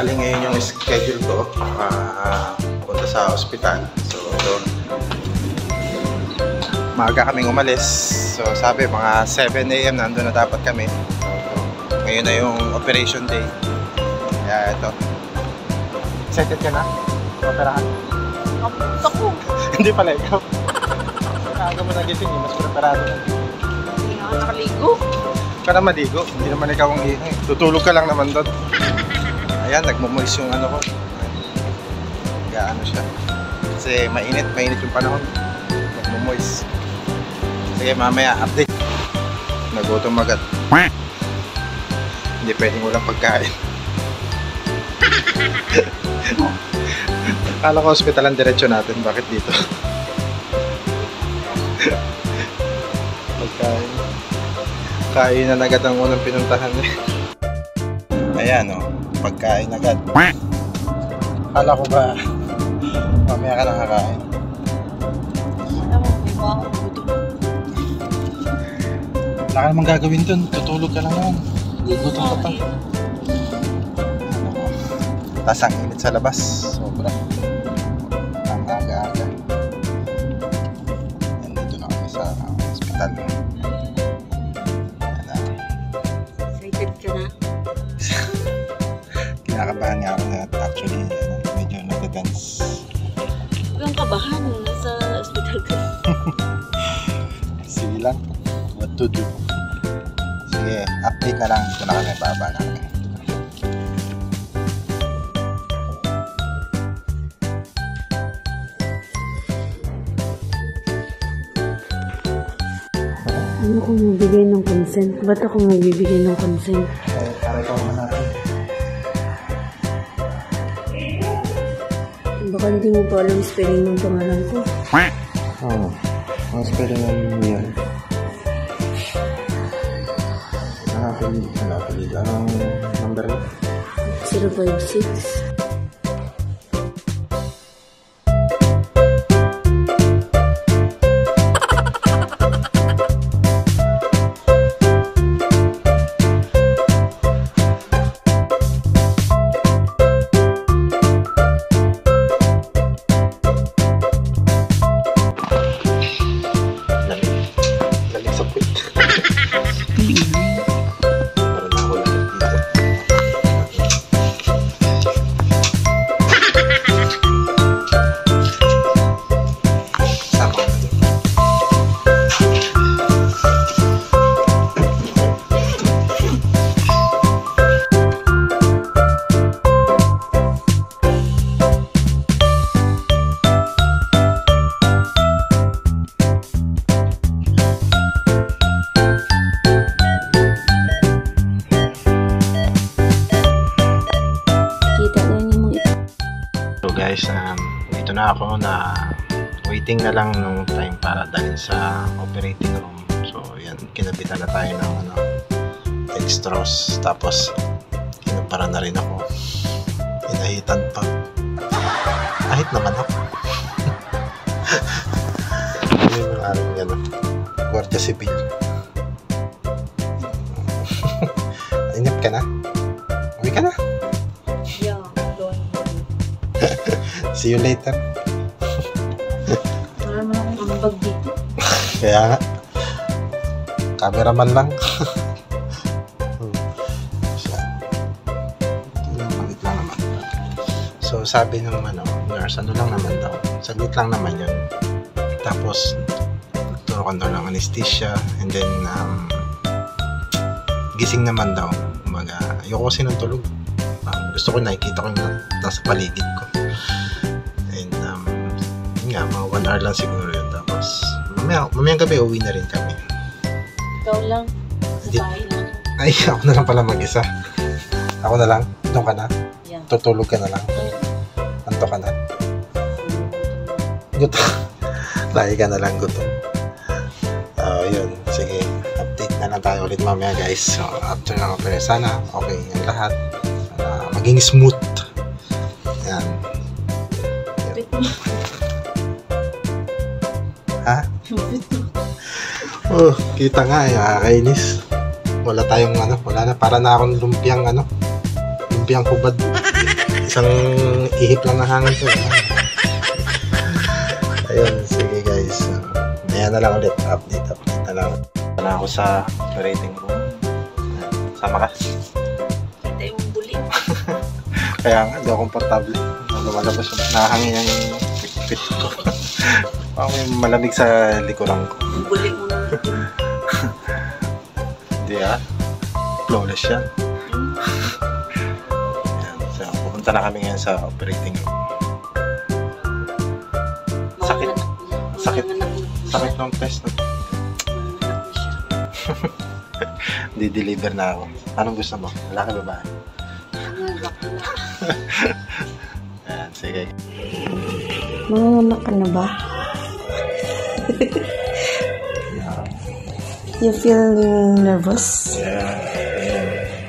bali ngayon yung schedule ko punta sa ospital. So doon maaga kaming umalis. So sabi mga 7 AM nandun na dapat kami. Ngayon na yung operation day. Kaya ito. Excited ka na? Operahan? Ako. Hindi pala ikaw. Maaga mo nagising mas preparado na. Hindi nga ako nakaligo. Ka na maligo. Hindi naman ikaw ang iingay. Tutulog ka lang naman doon. Ayan, nagmumoist yung ano ko. Gaano siya. Kasi mainit yung panahon. Nagmumoist. Sige, mamaya update. Nagutom agad. Hindi pwedeng walang pagkain. Akala ko hospital ang diretsyo natin. Bakit dito? Pagkain. Kain na agad ang unang pinuntahan eh. Ayan o. Pagkain agad. Akala ko ba mamaya ka nakakain? Alam mo, may mga gutom. Wala ka namang gagawin dun. Tutulog ka lang naman. Gutom ka pa. Tapos ang init sa labas. Sobra. Ang aga-aga. Nandito na kami sa hospital. Excited ka na? Kinakabahan nga ako na actually medyo nag-dance. Huwag kang kabahan. Nasa hospital ka. Sige lang. What to do? Sige, update na lang. Dito na kami baba namin. Ano kung magbigay ng consent? Ba't ako magbibigay ng consent? Para ikaw naman natin. Baka hindi mo pa alam spelling ng pangalan ko. Oo. Ang spelling ng yan. Anong number mo? 056. Guys, dito na ako na waiting na lang nung time para dalhin sa operating room. So yan, kinabitan na tayo ng extras, tapos kinupara na rin ako, inahitan pa, kahit naman ako. Yun yung aking Guardia Civil. Inip ka na? Uwi ka na? See you later. Wala naman akong ambag dito. Kaya nga. Cameraman lang. Saglit lang naman. So sabi ng nurse, ano lang naman daw. Saglit lang naman yun. Tapos turukan daw ng anesthesia. And then gising naman daw. Ayoko kasi ng tulog. Gusto ko nakikita ko yung nasa paligid ko. Mga 1 hour lang siguro yun. Tapos mamayang gabi uwi na rin kami. Ikaw lang. Sa bahay lang. Ay, ako na lang pala mag-isa. Ako na lang? Doon ka na? Yeah. Tutulog ka na lang? Anto ka na? Gutom. Lagi ka na lang gutom. Yun. Sige. Update na lang tayo ulit mamaya guys. So after ng opera, sana okay yung lahat. Maging smooth. Yan. Ha? Oh, kita nga eh, nakakainis. Wala tayong wala na, para na akong lumpiang hubad. isang ihip lang ng hangin to. Ayun, sige guys. Ayan na lang ulit. Update na lang. Na ako sa operating room. Sama ka. Ito yung buli. Kaya nga, hindi ako komportable. Lumalabas yung nakahangin yung fit ko. Parang may malamig sa likuran ko. Buli mo na. Hindi flawless yan. Ayan, so, pupunta na kami ngayon sa operating room. Sakit ng test na. Di-deliver na ako. Anong gusto mo? Lalaki ba ba? Ayan, sige. Manganganak ka na ba? You feel nervous? Yeah.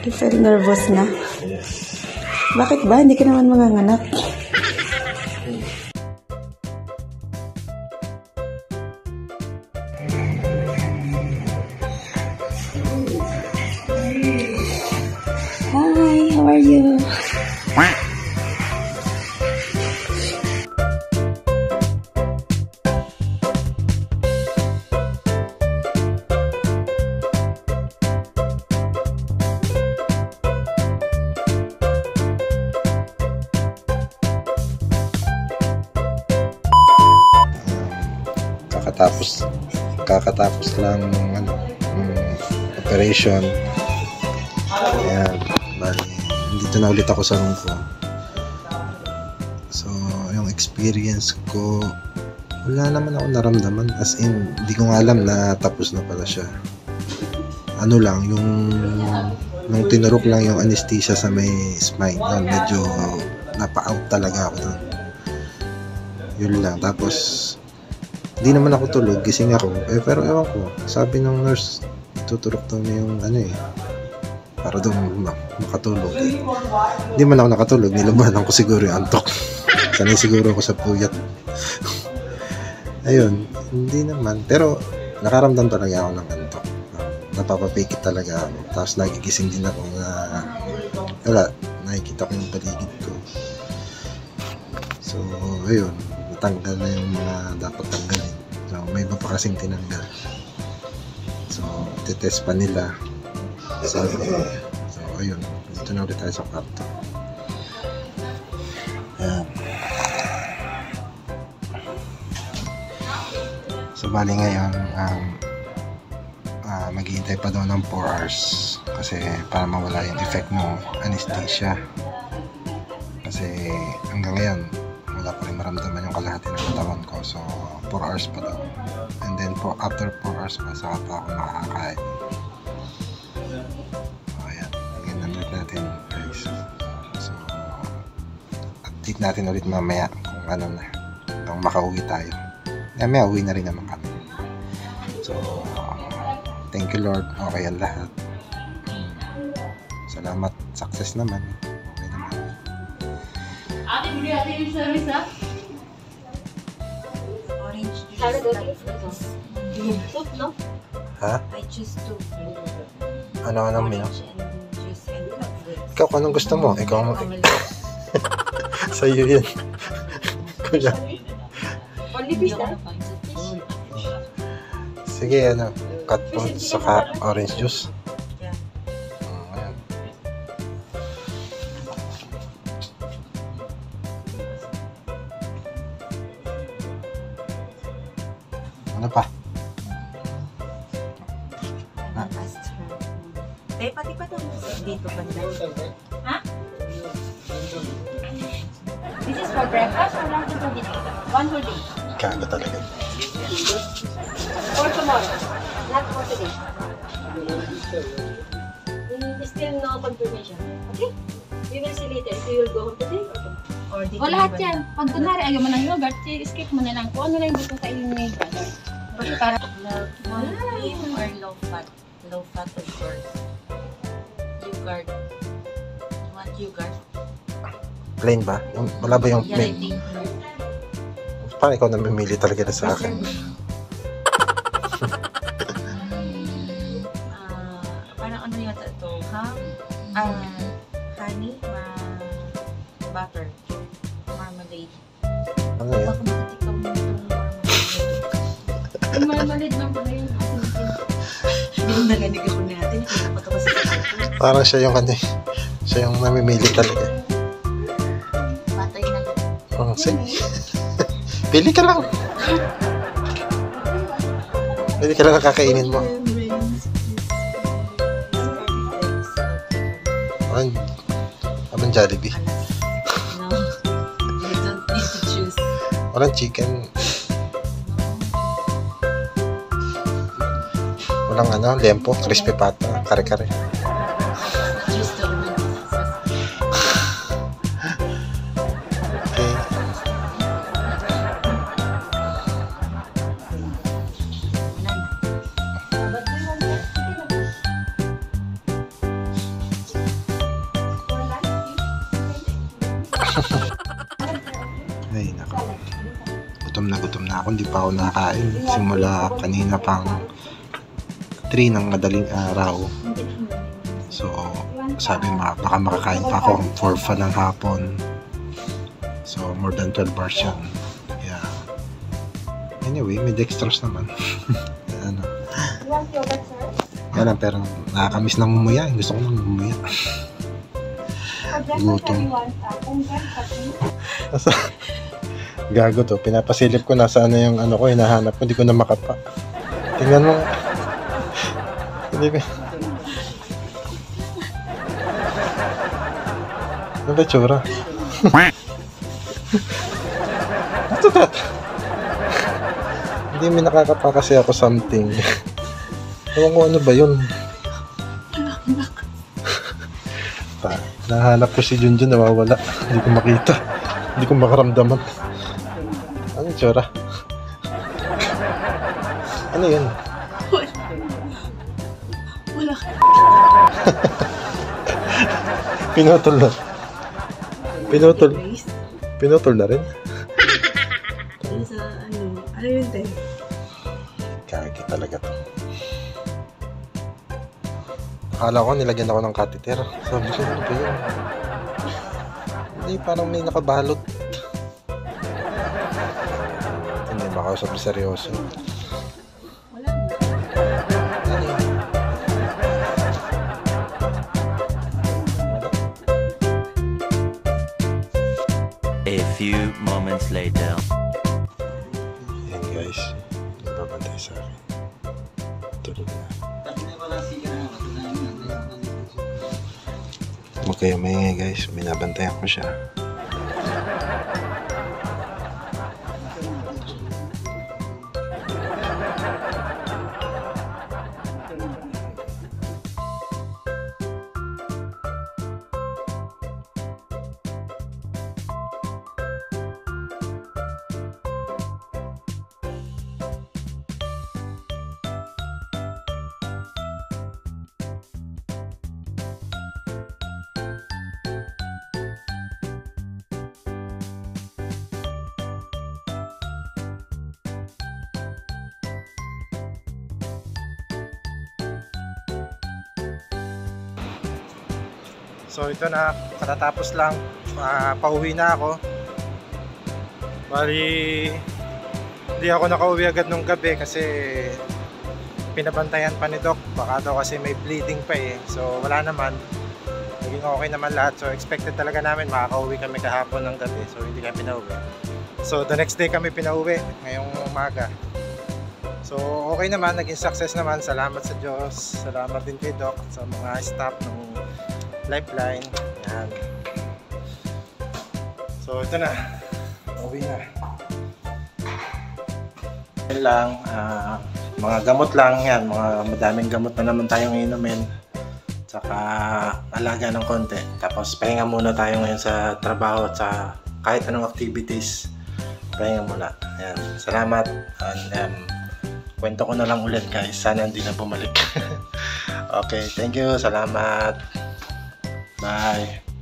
You feel nervous na? Yes. Bakit ba? Hindi ka naman manganganak. Hi, how are you? kakatapos lang ng operation. Ayan, bali dito na ulit ako sa room ko. So yung experience ko, wala naman ako naramdaman, as in hindi ko nga alam na tapos na pala siya. Ano lang yung nung tinurok lang yung anesthesia sa may spine, medyo napa-out talaga ako doon. Yun lang. Tapos hindi naman ako tulog, gising ako. Pero ewan ko, sabi ng nurse, tuturok daw na yung para daw makatulog. Hindi man ako nakatulog, nilabanan ko siguro yung antok. Sanay siguro ako sa puyat. Ayun, hindi naman. Pero nakaramdam talaga ako ng antok. Napapapikit talaga ako. Tapos nagigising din ako na wala, nakikita ko yung paligid ko. So, ayun, natanggal na yung mga dapat tanggalin. So, may iba pa kasing tinanggal. So, titest pa nila. So, ayun, dito na ulit tayo sa kwarto. Ayan. So, bali ngayon, maghihintay pa daw ng 4 hours kasi para mawala yung effect ng anesthesia. Kasi hanggang ngayon, wala pa rin maramdaman yung kalahati ng katawan ko. So, 4 hours pa daw. And then, after 4 hours pa, saka pa ako makakain. Ayan. Tingnan ulit natin, guys. So, update natin ulit mamaya kung ano na. Kung makauwi tayo. Mamaya, uwi na rin naman kami. So, thank you Lord. Okay ang lahat. Salamat. Success naman. Okay naman. Ate yung service ha? Orange juice. Salad okay? Soup, no? Ha? I choose two. Anong menu? Orange and juice and cutlet. Ikaw, anong gusto mo? Ikaw mo. Sa'yo yun. Kuya. Only fish na? Sige, cut fruit saka orange juice. Yeah. Ayan. Ano pa? Asked her. Pati pa ito dito banda. Ha? This is for breakfast or lunch for dinner? One for day. Kaga talaga. For tomorrow. Not for today. Still no confirmation. Okay? We will see later if you will go home today or Or dito o lahat banda. yan. Pag kunwari ayaw mo ng yogurt, skip mo na lang. Kung ano lang yung gusto kainin ni brother. Para Milk, cream or low fat? Low fat of course. Yogurt. You want yogurt? Plain ba? Wala ba yung Yeah, plain? I think. Parang ikaw namimili talaga na sa akin. Parang ano yata ito? Ham? Honey? butter. Marmalade. Ano yan? Baka makatikam mo itong marmalade. Yung marmalade lang pala yun. Hindi mo nalanig ako natin. Nakapag ako sa butter. Parang siya yung ano eh. Siya yung namimili talaga. Patay na lang. Oh, sige. Pili ka lang. Pili ka lang ang kakainin mo. Anong Jollibee? No. You don't need to choose. Walang chicken. Walang ano, lempo, crispy pata, kare-kare. Choose the one. Okay. Ay, nako. Gutom na ako. Hindi pa ako nakakain. Simula kanina pang 3 ng madaling araw. So, sabi baka makakain pa ako ang 4 pa ng hapon. So, more than 12 hours yan. Yeah. Anyway, may dextrose naman. Ano. Yan lang, pero nakakamiss ng mumuya. Gusto ko nang mumuya. Gutom. Gago to. Pinapasilip ko nasa ano yung ano ko, hinahanap ko. Hindi ko na makapa. Tingnan mo. Hindi ko. Ano ba tsura? Ito that? Hindi may nakakapa kasi ako something. Ewan ko ano ba yun? Nahanap ko si Junjun, nawawala. Hindi ko makita. Hindi ko makaramdaman. Ano yung tsura? Ano yun? Wala. Pinutol na. Pinutol na rin. Sa ano yun te? Kagi talaga to. Akala ko nilagyan ako ng catheter. Sabi ko, ano ba yun? Hindi, parang may nakabalot. Hindi, baka usap seryoso. Wala na. Ano yun? A few moments later. Yan guys, nagbabantay sa akin. Tulog na. Huwag kayo maingay guys, binabantayan ko siya. So ito na, katatapos lang, pauwi na ako. Bali, hindi ako nakauwi agad nung gabi kasi pinabantayan pa ni Doc. Baka daw kasi may bleeding pa eh. So wala naman, naging okay naman lahat. So expected talaga namin makakauwi kami kahapon ng gabi. So hindi kami pinauwi. So the next day kami pinauwi, ngayong umaga. So okay naman, naging success naman. Salamat sa Diyos. Salamat din kay Doc, sa mga staff ng Lifeline. Yan. So ito na, uwi na. Yan lang, mga gamot lang yan, mga madaming gamot na naman tayong inumin. Tsaka alaga ng konti. Tapos pahinga muna tayo ngayon sa trabaho at sa kahit anong activities. Pahinga muna. Yan. Salamat. And kwento ko na lang ulit guys. Sana hindi na bumalik. Okay, thank you. Salamat. Bye.